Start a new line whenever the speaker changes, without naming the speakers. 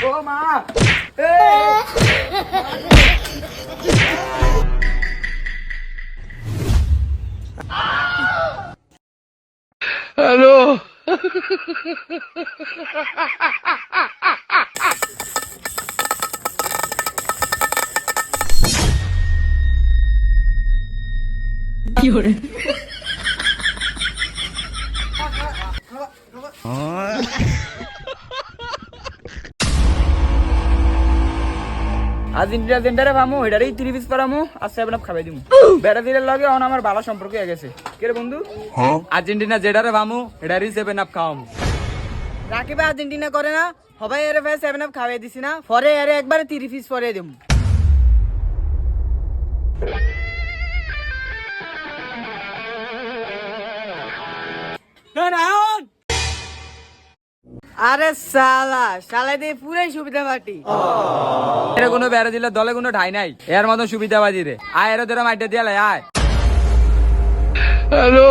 ও মা হ্যালো কি করে আর্জেন্টিনা জেন্ডারে ভামু এটারই 3 পিস পারামু আর 7 আপ খাওয়াই দিমু বেটা দিলে লাগে অন আমার ভালো সম্পর্ক হয়ে গেছে কে রে বন্ধু আর্জেন্টিনা জেডারে ভামু এটারই 7 আপ খাওয়ামু
রাকিব আর্জেন্টিনা করে না সবাই এর ভাই 7 আপ খাওয়াই দিছি না পরে এর একবারে 3 পিস পরে দিমু আরে শালা শালা দিয়ে পুরাই সুবিধা পাটি
এর কোনো বেড়া দিলে দলে কোনো ঠাই নাই এর মতো সুবিধাবাদী রে আয় এর ধরে মাইটা দিয়া লাই আয় হ্যালো